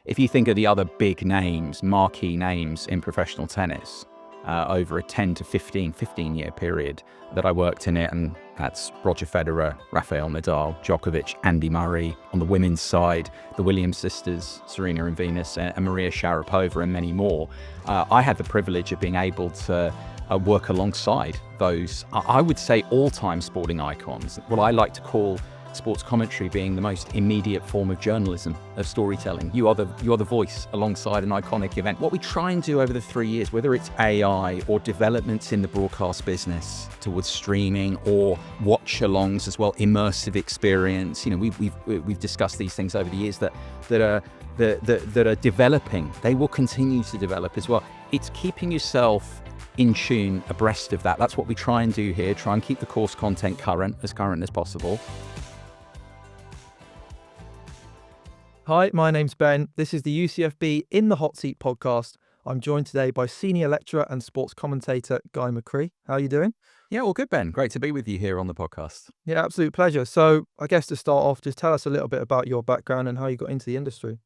if you think of the other big names, marquee names in professional tennis, over a 10 to 15-year period that I worked in it, and that's Roger Federer, Rafael Nadal, Djokovic, Andy Murray. On the women's side, the Williams sisters, Serena and Venus, and Maria Sharapova, and many more. I had the privilege of being able to work alongside those, I would say, all-time sporting icons, what I like to call sports commentary being the most immediate form of journalism, of storytelling. You are the voice alongside an iconic event. What we try and do over the 3 years, whether it's AI or developments in the broadcast business towards streaming or watch-alongs as well, immersive experience. You know, we've discussed these things over the years that are developing. They will continue to develop as well. It's keeping yourself in tune, abreast of that. That's what we try and do here. Try and keep the course content current as possible. Hi, my name's Ben. This is the UCFB In the Hot Seat podcast. I'm joined today by senior lecturer and sports commentator Guy McCrea. How are you doing? Yeah, well, good, Ben. Great to be with you here on the podcast. Yeah, absolute pleasure. So I guess to start off, just tell us a little bit about your background and how you got into the industry.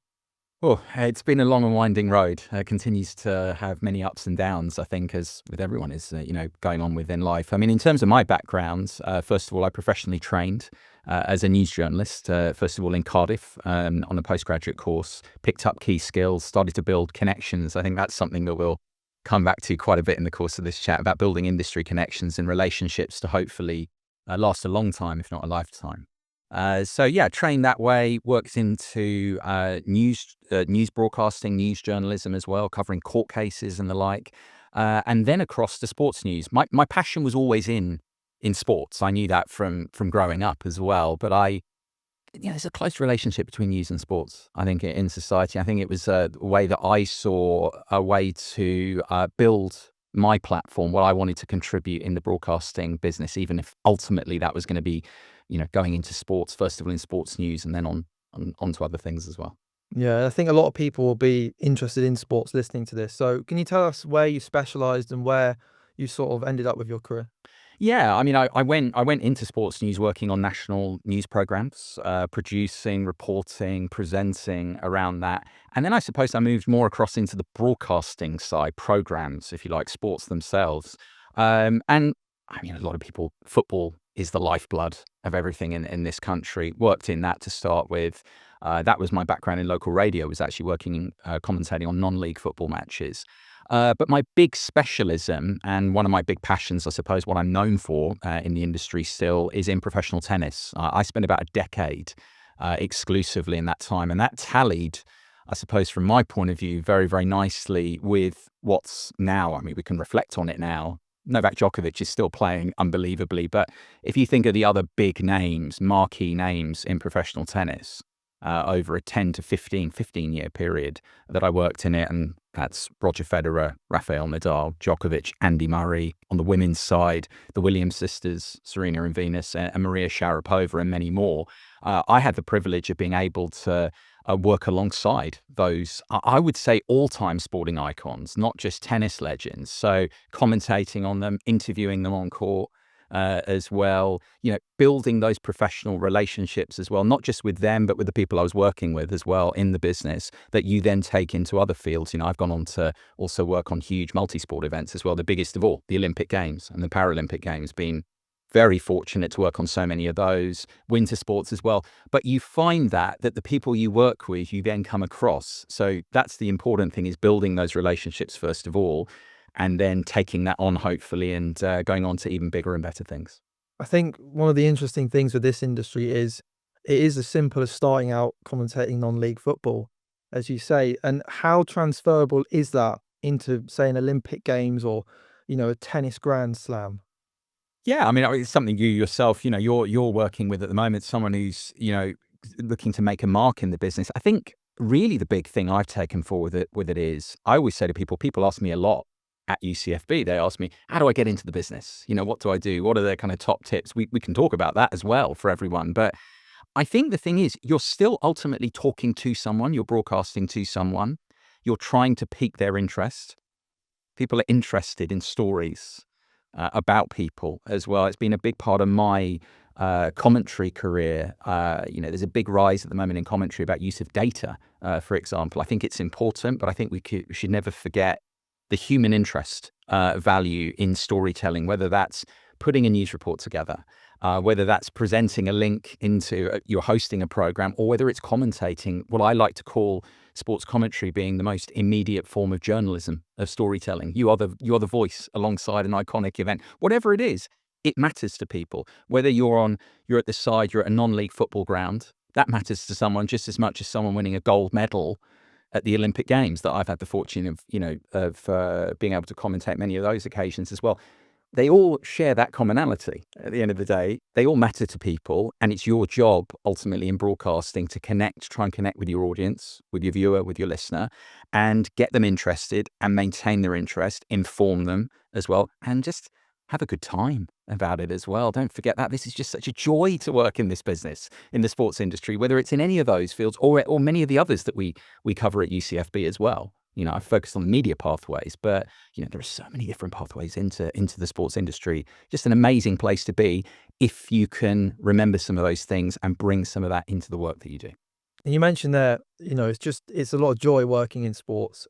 Well, it's been a long and winding road. Continues to have many ups and downs, I think, as with everyone is, going on within life. I mean, in terms of my background, first of all, I professionally trained as a news journalist, first of all in Cardiff on a postgraduate course, picked up key skills, started to build connections. I think that's something that we'll come back to quite a bit in the course of this chat, about building industry connections and relationships to hopefully last a long time, if not a lifetime. Trained that way, worked into news broadcasting, news journalism as well, covering court cases and the like, and then across to sports news. My passion was always in sports. I knew that from growing up as well. But there's a close relationship between news and sports, I think, in society. I think it was a way that I saw a way to build my platform, what I wanted to contribute in the broadcasting business, even if ultimately that was going to be, going into sports, first of all in sports news, and then on to other things as well. Yeah, I think a lot of people will be interested in sports listening to this. So can you tell us where you specialised and where you sort of ended up with your career? Yeah, I mean, I went into sports news working on national news programs, producing, reporting, presenting around that. And then I suppose I moved more across into the broadcasting side, programs, if you like, sports themselves. And I mean, a lot of people, football is the lifeblood of everything in this country. Worked in that to start with. That was my background in local radio, was actually working, commentating on non-league football matches. But my big specialism, and one of my big passions, I suppose, what I'm known for in the industry still, is in professional tennis. I spent about a decade exclusively in that time, and that tallied, I suppose, from my point of view, very, very nicely with what's now. I mean, we can reflect on it now. Novak Djokovic is still playing unbelievably, but if you think of the other big names, marquee names in professional tennis, over a 10 to 15-year period that I worked in it, and that's Roger Federer, Rafael Nadal, Djokovic, Andy Murray. On the women's side, the Williams sisters, Serena and Venus, and Maria Sharapova, and many more. I had the privilege of being able to work alongside those, I would say, all-time sporting icons, not just tennis legends. So commentating on them, interviewing them on court, as well, building those professional relationships as well, not just with them, but with the people I was working with as well in the business, that you then take into other fields. I've gone on to also work on huge multi-sport events as well, the biggest of all, the Olympic Games and the Paralympic Games, being very fortunate to work on so many of those, winter sports as well. But you find that the people you work with, you then come across. So that's the important thing, is building those relationships first of all, and then taking that on, hopefully, and going on to even bigger and better things. I think one of the interesting things with this industry is it is as simple as starting out commentating non-league football, as you say. And how transferable is that into, say, an Olympic Games or, a tennis Grand Slam? Yeah, I mean, it's something you yourself, you're working with at the moment, someone who's, looking to make a mark in the business. I think really the big thing I've taken forward with it is, I always say to people ask me a lot at UCFB, they ask me, how do I get into the business? What do I do? What are the kind of top tips? We can talk about that as well for everyone. But I think the thing is, you're still ultimately talking to someone, you're broadcasting to someone, you're trying to pique their interest. People are interested in stories. about people as well. It's been a big part of my commentary career. There's a big rise at the moment in commentary about use of data, for example. I think it's important, but I think we should never forget the human interest value in storytelling, whether that's putting a news report together, whether that's presenting a link into you're hosting a program, or whether it's commentating. What I like to call sports commentary being the most immediate form of journalism, of storytelling. You are the voice alongside an iconic event. Whatever it is, it matters to people. Whether you're at the side, you're at a non-league football ground, that matters to someone just as much as someone winning a gold medal at the Olympic Games that I've had the fortune of being able to commentate many of those occasions as well. They all share that commonality. At the end of the day, they all matter to people, and it's your job ultimately in broadcasting to try and connect with your audience, with your viewer, with your listener, and get them interested and maintain their interest, inform them as well, and just have a good time about it as well. Don't forget that this is just such a joy to work in this business, in the sports industry, whether it's in any of those fields or many of the others that we cover at UCFB as well. I've focused on media pathways, but there are so many different pathways into the sports industry. Just an amazing place to be if you can remember some of those things and bring some of that into the work that you do. And you mentioned there, it's a lot of joy working in sports.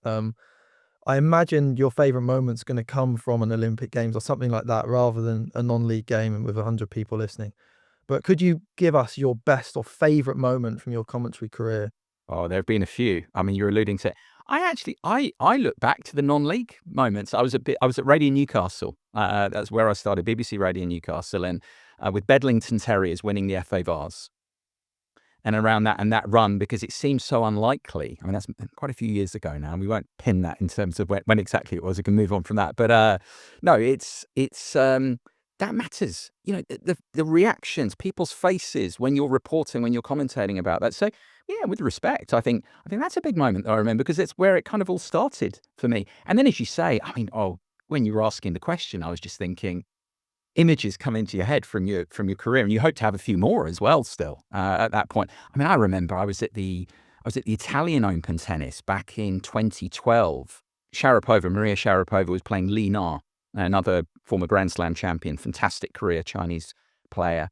I imagine your favorite moment's going to come from an Olympic Games or something like that, rather than a non-league game and with 100 people listening. But could you give us your best or favorite moment from your commentary career? Oh, there have been a few. I mean, you're alluding to. I look back to the non-league moments. I was at Radio Newcastle. That's where I started, BBC Radio Newcastle, and with Bedlington Terriers winning the FA Vase. And around that run, because it seems so unlikely. I mean, that's quite a few years ago now, and we won't pin that in terms of when exactly it was. We can move on from that. But no, it's that matters. The reactions, people's faces when you're reporting, when you're commentating about that. So yeah, with respect, I think that's a big moment that I remember, because it's where it kind of all started for me. And then, as you say, I mean, when you were asking the question, I was just thinking, images come into your head from your career, and you hope to have a few more as well still at that point. I mean, I remember I was at the Italian Open tennis back in 2012. Maria Sharapova was playing Li Na, another former Grand Slam champion, fantastic career, Chinese player.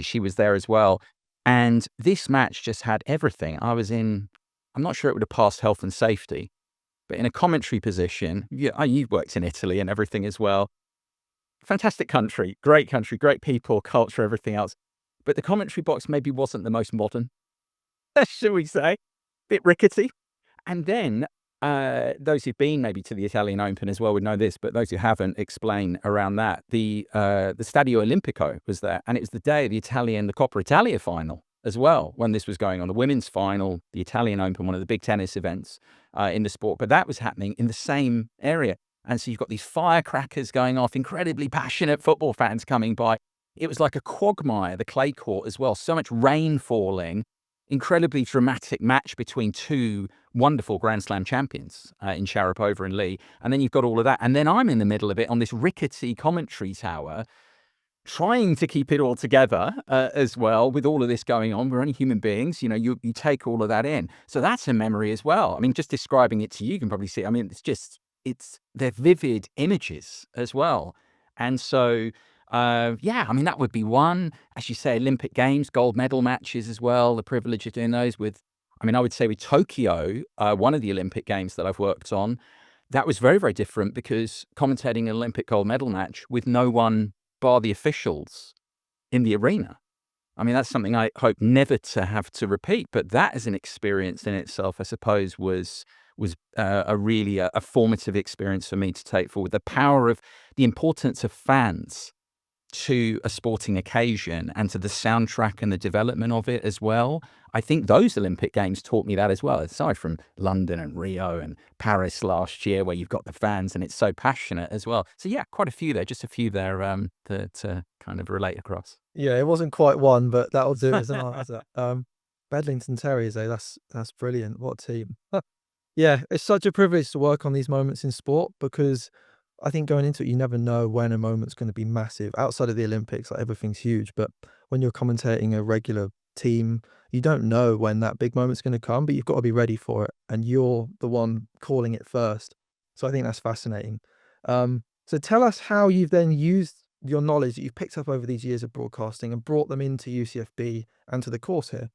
She was there as well. And this match just had everything. I'm not sure it would have passed health and safety, but in a commentary position, you've worked in Italy and everything as well. Fantastic country, great people, culture, everything else. But the commentary box maybe wasn't the most modern, shall we say, bit rickety. And then those who've been maybe to the Italian Open as well would know this, but those who haven't, explain around that. The Stadio Olimpico was there, and it was the day of the Coppa Italia final as well, when this was going on, the women's final, the Italian Open, one of the big tennis events in the sport. But that was happening in the same area. And so you've got these firecrackers going off, incredibly passionate football fans coming by. It was like a quagmire, the clay court as well. So much rain falling, incredibly dramatic match between two wonderful Grand Slam champions in Sharapova and Lee. And then you've got all of that. And then I'm in the middle of it on this rickety commentary tower, trying to keep it all together as well with all of this going on. We're only human beings. You take all of that in. So that's a memory as well. I mean, just describing it to you can probably see. I mean, they're vivid images as well. And so, I mean, that would be one. As you say, Olympic Games, gold medal matches as well, the privilege of doing those I would say with Tokyo, one of the Olympic Games that I've worked on, that was very, very different, because commentating an Olympic gold medal match with no one bar the officials in the arena. I mean, that's something I hope never to have to repeat, but that as an experience in itself, I suppose, was a really formative experience for me to take forward. The power of the importance of fans to a sporting occasion and to the soundtrack and the development of it as well. I think those Olympic Games taught me that as well, aside from London and Rio and Paris last year, where you've got the fans and it's so passionate as well. So yeah, quite a few there, just a few there to kind of relate across. Yeah, it wasn't quite one, but that'll do as an answer. Bedlington Terriers, that's brilliant. What a team. Yeah, it's such a privilege to work on these moments in sport, because I think going into it, you never know when a moment's going to be massive. Outside of the Olympics, like, everything's huge, but when you're commentating a regular team, you don't know when that big moment's going to come, but you've got to be ready for it, and you're the one calling it first. So I think that's fascinating. So tell us how you've then used your knowledge that you've picked up over these years of broadcasting and brought them into UCFB and to the course here.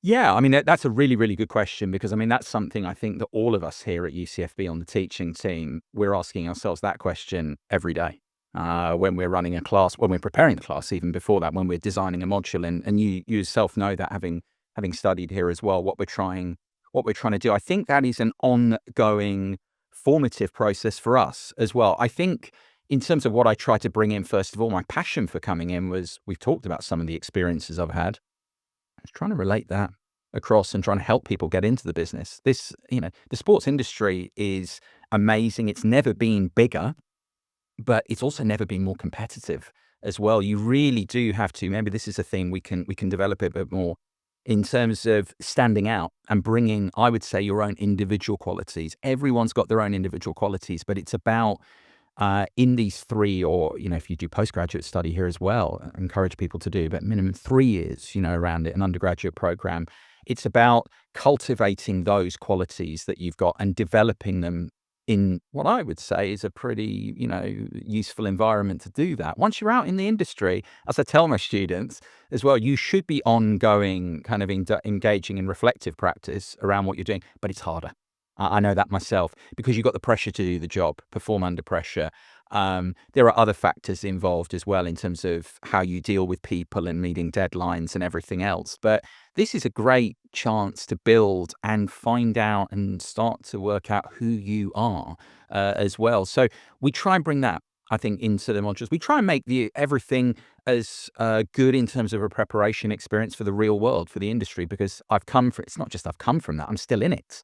Yeah, I mean, that's a really, really good question because, I mean, that's something I think that all of us here at UCFB on the teaching team, we're asking ourselves that question every day. When we're running a class, when we're preparing the class, even before that, when we're designing a module, and you yourself know that having studied here as well, what we're trying to do. I think that is an ongoing formative process for us as well. I think in terms of what I try to bring in, first of all, my passion for coming in was, we've talked about some of the experiences I've had. I was trying to relate that across and trying to help people get into the business. The sports industry is amazing. It's never been bigger, but it's also never been more competitive as well. You really do have to, maybe this is a thing we can develop a bit more in terms of standing out and bringing, I would say, your own individual qualities. Everyone's got their own individual qualities, but it's about in these three, or, if you do postgraduate study here as well, I encourage people to do, but minimum 3 years, around it, an undergraduate program. It's about cultivating those qualities that you've got and developing them in what I would say is a pretty, useful environment to do that. Once you're out in the industry, as I tell my students as well, you should be ongoing kind of engaging in reflective practice around what you're doing, but it's harder. I know that myself because you've got the pressure to do the job, perform under pressure. There are other factors involved as well in terms of how you deal with people and meeting deadlines and everything else. But this is a great chance to build and find out and start to work out who you are as well. So we try and bring that, I think, into the modules. We try and make everything as good in terms of a preparation experience for the real world, for the industry, because it's not just I've come from that, I'm still in it.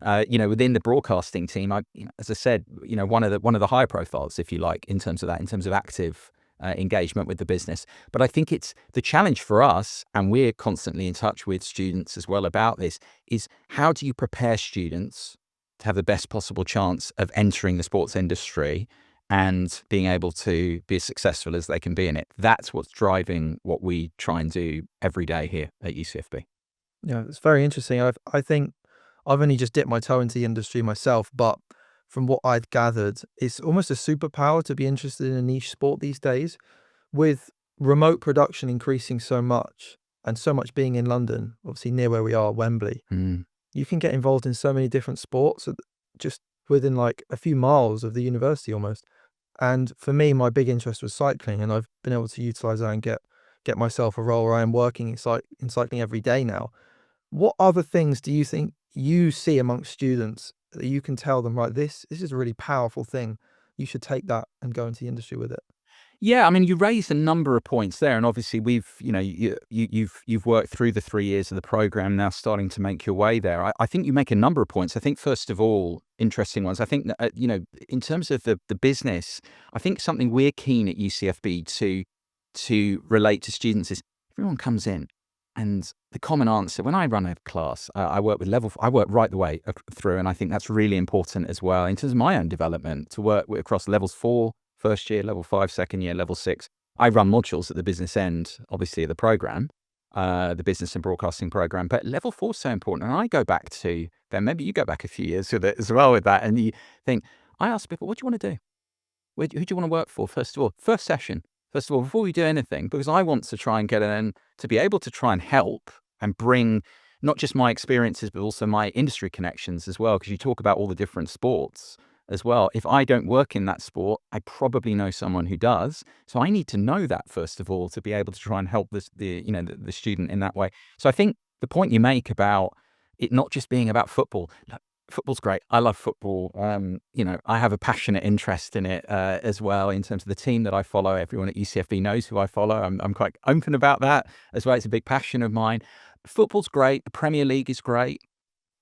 Within the broadcasting team, as I said, one of the higher profiles, if you like, in terms of that, in terms of active engagement with the business. But I think it's the challenge for us, and we're constantly in touch with students as well about this, is how do you prepare students to have the best possible chance of entering the sports industry and being able to be as successful as they can be in it? That's what's driving what we try and do every day here at UCFB. Yeah, it's very interesting. I think I've only just dipped my toe into the industry myself, but from what I've gathered, it's almost a superpower to be interested in a niche sport these days. With remote production increasing so much and so much being in London, obviously near where we are, Wembley, Mm. you can get involved in so many different sports just within like a few miles of the university almost. And for me, my big interest was cycling, and I've been able to utilize that and get myself a role where I am working in cycling every day now. What other things do you think you see amongst students that you can tell them, right, this is a really powerful thing. You should take that and go into the industry with it. Yeah, I mean, you raised a number of points there, and obviously you've worked through the 3 years of the program now, starting to make your way there. I think you make a number of points. I think first of all, interesting ones. I think that, in terms of the business, I think something we're keen at UCFB to relate to students is everyone comes in, and the common answer when I run a class, I work with I work right the way through, and I think that's really important as well in terms of my own development to work across levels 4. First year, level 5, second year, level 6. I run modules at the business end, obviously, of the program, the business and broadcasting program. But level 4 is so important. And I go back to, then maybe you go back a few years with it as well with that. And you think, I ask people, what do you want to do? Who do you want to work for, first of all? First session, first of all, before we do anything, because I want to try and get in to be able to try and help and bring not just my experiences, but also my industry connections as well. Because you talk about all the different sports as well. If I don't work in that sport, I probably know someone who does. So I need to know that first of all to be able to try and help the student in that way. So I think the point you make about it not just being about football. Look, football's great. I love football. I have a passionate interest in it as well in terms of the team that I follow. Everyone at UCFB knows who I follow. I'm quite open about that as well. It's a big passion of mine. Football's great. The Premier League is great.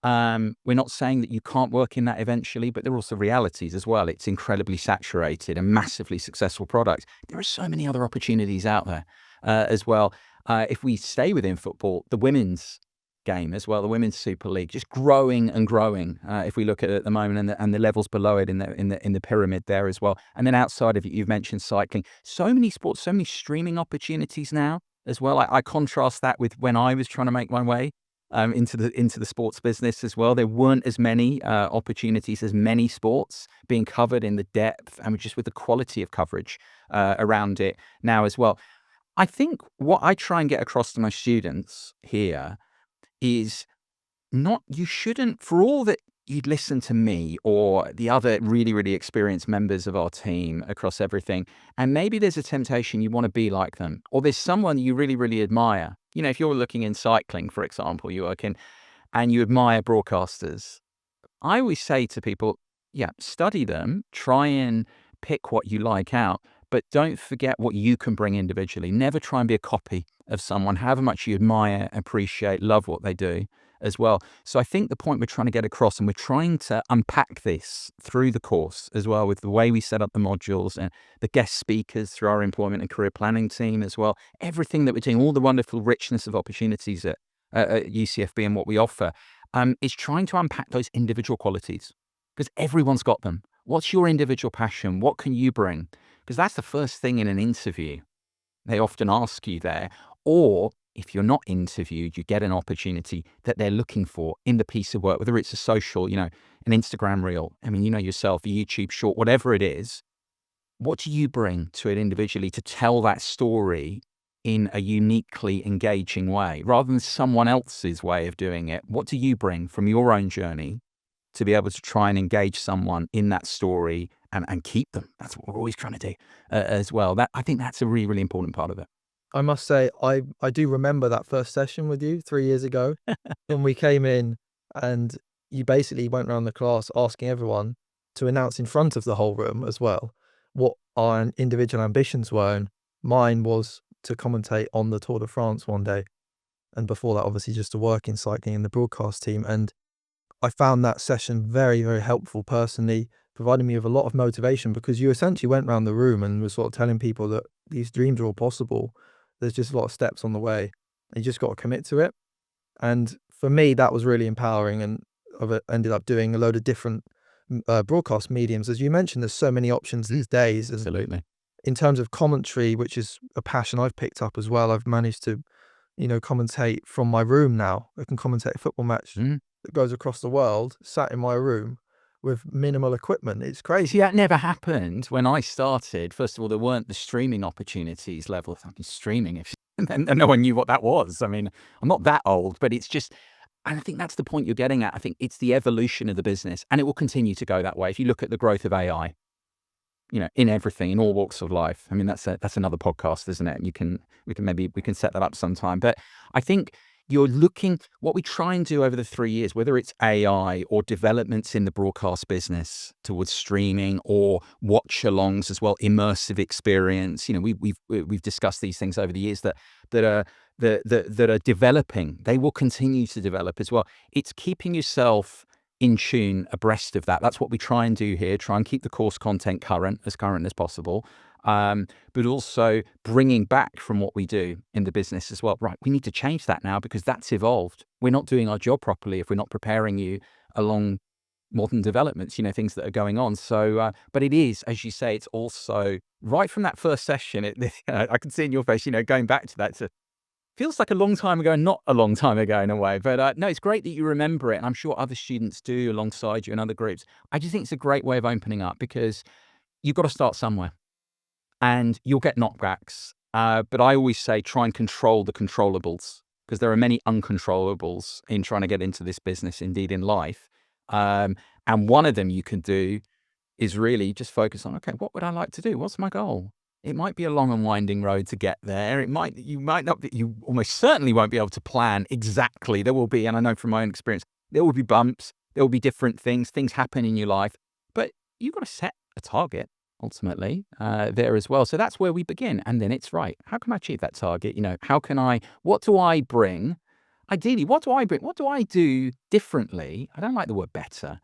We're not saying that you can't work in that eventually, but there are also realities as well. It's incredibly saturated and massively successful product. There are so many other opportunities out there as well. If we stay within football, the women's game as well, the Women's Super League, just growing and growing. If we look at it at the moment, and the levels below it in the pyramid there as well, and then outside of it, you've mentioned cycling. So many sports, so many streaming opportunities now as well. I contrast that with when I was trying to make my way into the sports business as well. There weren't as many opportunities, as many sports being covered in the depth and just with the quality of coverage around it now as well. I think what I try and get across to my students here is you shouldn't, for all that you'd listen to me or the other really, really experienced members of our team across everything, and maybe there's a temptation you want to be like them, or there's someone you really, really admire. If you're looking in cycling, for example, you work in, and you admire broadcasters, I always say to people, yeah, study them, try and pick what you like out, but don't forget what you can bring individually. Never try and be a copy of someone, however much you admire, appreciate, love what they do as well. So I think the point we're trying to get across, and we're trying to unpack this through the course as well, with the way we set up the modules and the guest speakers through our employment and career planning team as well, everything that we're doing, all the wonderful richness of opportunities at UCFB and what we offer, is trying to unpack those individual qualities, because everyone's got them. What's your individual passion? What can you bring? Because that's the first thing in an interview. They often ask you there. Or if you're not interviewed, you get an opportunity that they're looking for in the piece of work, whether it's a social, an Instagram reel. I mean, yourself, a YouTube short, whatever it is. What do you bring to it individually to tell that story in a uniquely engaging way, rather than someone else's way of doing it? What do you bring from your own journey to be able to try and engage someone in that story and keep them? That's what we're always trying to do as well. I think that's a really, really important part of it. I must say, I do remember that first session with you 3 years ago when we came in and you basically went around the class asking everyone to announce in front of the whole room as well what our individual ambitions were. And mine was to commentate on the Tour de France one day. And before that, obviously, just to work in cycling in the broadcast team. And I found that session very, very helpful personally, providing me with a lot of motivation, because you essentially went around the room and were sort of telling people that these dreams are all possible. There's just a lot of steps on the way. You just got to commit to it. And for me, that was really empowering. And I've ended up doing a load of different broadcast mediums. As you mentioned, there's so many options these days. And Absolutely. in terms of commentary, which is a passion I've picked up as well, I've managed to, commentate from my room now. I can commentate a football match that goes across the world, sat in my room with minimal equipment. It's crazy. See, that never happened when I started. First of all, there weren't the streaming opportunities level. Fucking streaming, and no one knew what that was. I mean, I'm not that old, but it's just, and I think that's the point you're getting at. I think it's the evolution of the business, and it will continue to go that way. If you look at the growth of AI, in everything, in all walks of life. I mean, that's another podcast, isn't it? And we can set that up sometime. But I think you're looking, what we try and do over the 3 years, whether it's AI or developments in the broadcast business towards streaming or watch-alongs as well, immersive experience. We've discussed these things over the years that are developing. They will continue to develop as well. It's keeping yourself in tune, abreast of that. That's what we try and do here. Try and keep the course content current as possible. But also bringing back from what we do in the business as well. Right, we need to change that now because that's evolved. We're not doing our job properly if we're not preparing you along modern developments, things that are going on. So, but it is, as you say, it's also right from that first session. I can see in your face, going back to that. Feels like a long time ago and not a long time ago in a way. But no, it's great that you remember it. And I'm sure other students do alongside you in other groups. I just think it's a great way of opening up because you've got to start somewhere. And you'll get knockbacks. But I always say try and control the controllables, because there are many uncontrollables in trying to get into this business, indeed in life. And one of them you can do is really just focus on, okay, what would I like to do? What's my goal? It might be a long and winding road to get there. You almost certainly won't be able to plan exactly. There will be, and I know from my own experience, there will be bumps, there will be different things happen in your life, but you've got to set a target ultimately there as well. So that's where we begin. And then it's right. How can I achieve that target? What do I bring? Ideally, what do I bring? What do I do differently? I don't like the word better.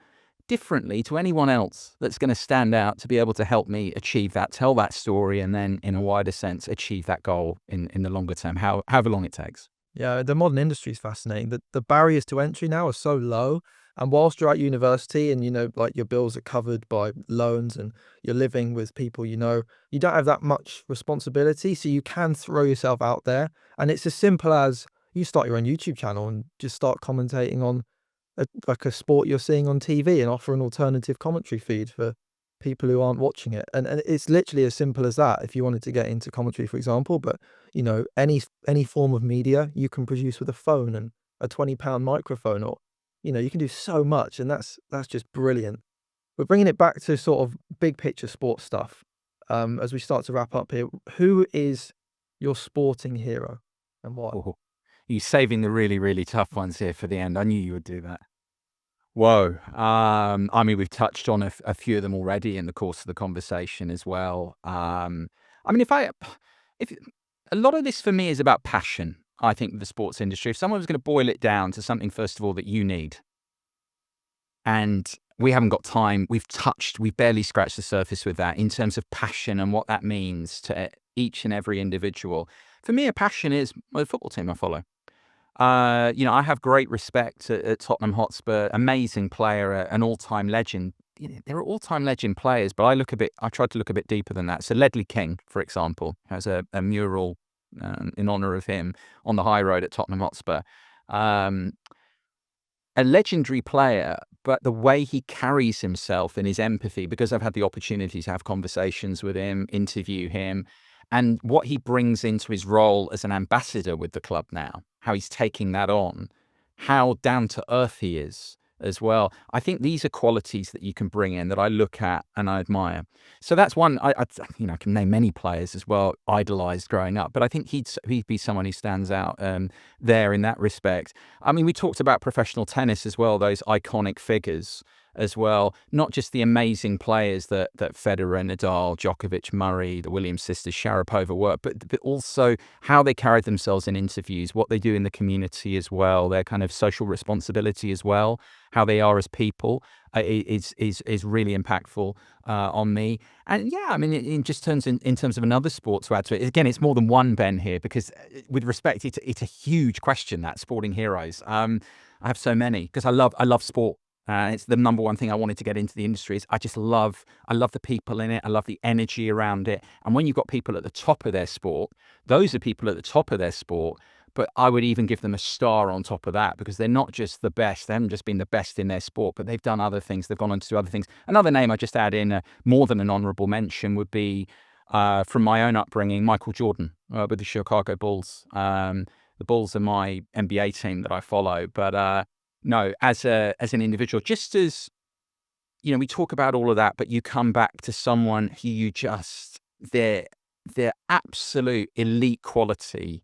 Differently to anyone else that's going to stand out to be able to help me achieve that, tell that story, and then in a wider sense, achieve that goal in the longer term, however long it takes. Yeah, the modern industry is fascinating. The barriers to entry now are so low. And whilst you're at university and, like your bills are covered by loans and you're living with people, you don't have that much responsibility. So you can throw yourself out there. And it's as simple as, you start your own YouTube channel and just start commentating on like a sport you're seeing on TV and offer an alternative commentary feed for people who aren't watching it. And it's literally as simple as that if you wanted to get into commentary, for example. But, any form of media you can produce with a phone and a £20 microphone, or, you can do so much. And that's just brilliant. But bringing it back to sort of big picture sports stuff, as we start to wrap up here, who is your sporting hero and why? Oh, you're saving the really, really tough ones here for the end. I knew you would do that. Whoa. I mean, we've touched on a few of them already in the course of the conversation as well. I mean, if a lot of this for me is about passion, I think, the sports industry. If someone was going to boil it down to something, first of all, that you need, and we haven't got time, we've barely scratched the surface with that in terms of passion and what that means to each and every individual. For me, a passion is the football team I follow. I have great respect at Tottenham Hotspur, amazing player, an all-time legend. There are all-time legend players, but I tried to look a bit deeper than that. So Ledley King, for example, has a mural in honour of him on the high road at Tottenham Hotspur. A legendary player, but the way he carries himself and his empathy, because I've had the opportunity to have conversations with him, interview him, and what he brings into his role as an ambassador with the club now, how he's taking that on, how down to earth he is as well. I think these are qualities that you can bring in that I look at and I admire. So that's one. I can name many players as well, idolized growing up, but I think he'd be someone who stands out there in that respect. I mean, we talked about professional tennis as well, those iconic figures as well, not just the amazing players that Federer, Nadal, Djokovic, Murray, the Williams sisters, Sharapova were, but also how they carried themselves in interviews, what they do in the community as well, their kind of social responsibility as well, how they are as people is really impactful on me. And yeah, I mean, it just turns in terms of another sport to add to it. Again, it's more than one, Ben, here, because with respect, it's a huge question, that sporting heroes. I have so many because I love sport. It's the number one thing I wanted to get into the industry. Is I love the people in it. I love the energy around it. And when you've got people at the top of their sport, those are people at the top of their sport. But I would even give them a star on top of that, because they're not just the best. They haven't just been the best in their sport, but they've done other things. They've gone on to do other things. Another name I just add in, more than an honourable mention, would be from my own upbringing, Michael Jordan with the Chicago Bulls. The Bulls are my NBA team that I follow, but no, as an individual, just as, we talk about all of that, but you come back to someone who their absolute elite quality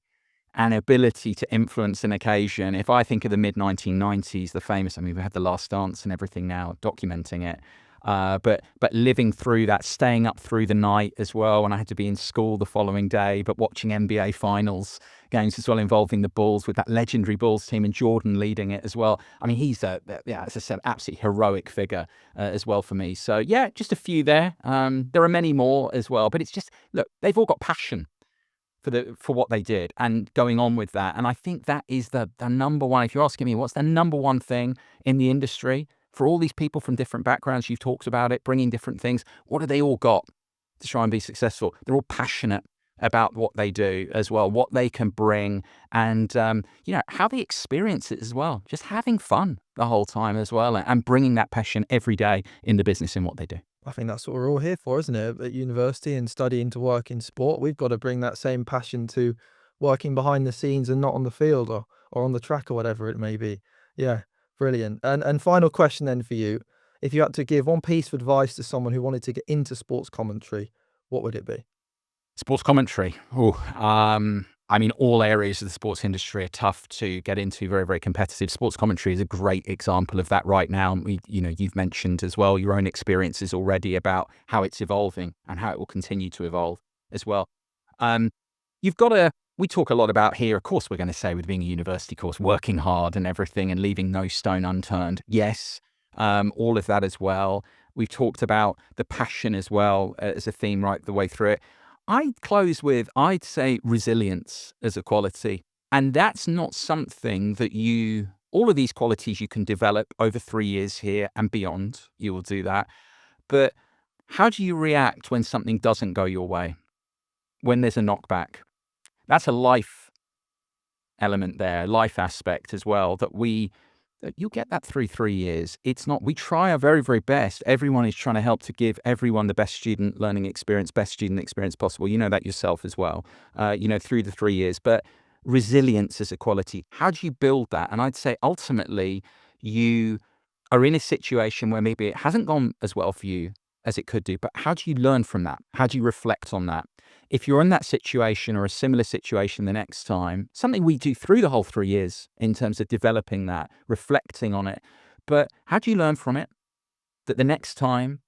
and ability to influence an occasion. If I think of the mid-1990s, the famous, I mean, we have The Last Dance and everything now, documenting it. But living through that, staying up through the night as well, when I had to be in school the following day, but watching NBA finals games as well, involving the Bulls with that legendary Bulls team and Jordan leading it as well. I mean, he's as I said, absolutely heroic figure as well for me. So yeah, just a few there. There are many more as well, but it's just, look, they've all got passion for what they did and going on with that. And I think that is the number one. If you're asking me, what's the number one thing in the industry for all these people from different backgrounds, you've talked about it, bringing different things, what have they all got to try and be successful? They're all passionate about what they do as well, what they can bring, and how they experience it as well. Just having fun the whole time as well, and bringing that passion every day in the business in what they do. I think that's what we're all here for, isn't it? At university and studying to work in sport, we've got to bring that same passion to working behind the scenes and not on the field or on the track or whatever it may be. Yeah, brilliant. And final question then for you. If you had to give one piece of advice to someone who wanted to get into sports commentary, what would it be? Sports commentary. I mean, all areas of the sports industry are tough to get into, very, very competitive. Sports commentary is a great example of that right now. You've mentioned as well your own experiences already about how it's evolving and how it will continue to evolve as well. We talk a lot about here, of course, we're going to say, with being a university course, working hard and everything and leaving no stone unturned. Yes, all of that as well. We've talked about the passion as well as a theme right the way through it. I'd close with, I'd say, resilience as a quality. And that's not something that all of these qualities you can develop over 3 years here and beyond. You will do that. But how do you react when something doesn't go your way? When there's a knockback? That's a life element there, life aspect as well, that you'll get that through 3 years. It's not, we try our very, very best. Everyone is trying to help to give everyone the best student learning experience, best student experience possible. You know that yourself as well, through the 3 years. But resilience is a quality. How do you build that? And I'd say ultimately you are in a situation where maybe it hasn't gone as well for you as it could do, but how do you learn from that? How do you reflect on that? If you're in that situation or a similar situation the next time, something we do through the whole 3 years in terms of developing that, reflecting on it, but how do you learn from it? That the next time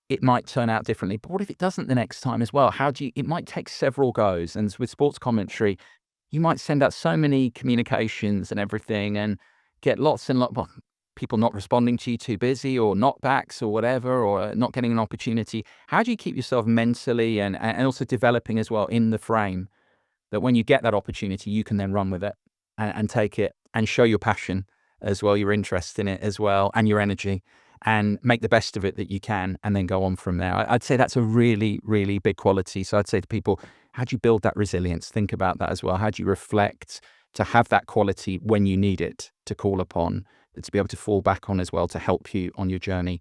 it might turn out differently, but what if it doesn't the next time as well? It might take several goes. And with sports commentary, you might send out so many communications and everything and get lots and lots, people not responding to you, too busy, or knockbacks or whatever, or not getting an opportunity. How do you keep yourself mentally and also developing as well in the frame that when you get that opportunity, you can then run with it and take it and show your passion as well, your interest in it as well, and your energy, and make the best of it that you can, and then go on from there. I'd say that's a really, really big quality. So I'd say to people, how do you build that resilience? Think about that as well. How do you reflect to have that quality when you need it to call upon, to be able to fall back on as well, to help you on your journey,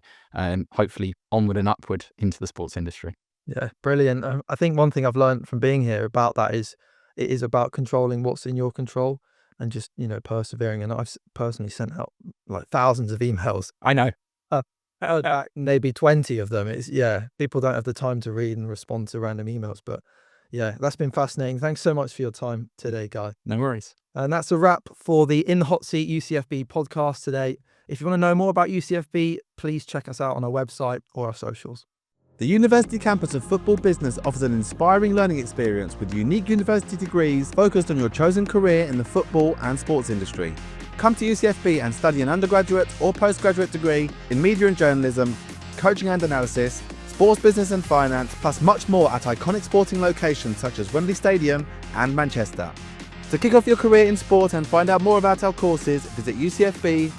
hopefully onward and upward into the sports industry. Yeah, brilliant. I think one thing I've learned from being here about that is it is about controlling what's in your control and just, persevering. And I've personally sent out like thousands of emails. I know. Back maybe 20 of them. People don't have the time to read and respond to random emails. But yeah, that's been fascinating. Thanks so much for your time today, Guy. No worries. And that's a wrap for the In the Hot Seat UCFB podcast today. If you want to know more about UCFB, please check us out on our website or our socials. The University Campus of Football Business offers an inspiring learning experience with unique university degrees focused on your chosen career in the football and sports industry. Come to UCFB and study an undergraduate or postgraduate degree in media and journalism, coaching and analysis, sports business and finance, plus much more at iconic sporting locations such as Wembley Stadium and Manchester. To kick off your career in sport and find out more about our courses, visit ucfb.ac.uk.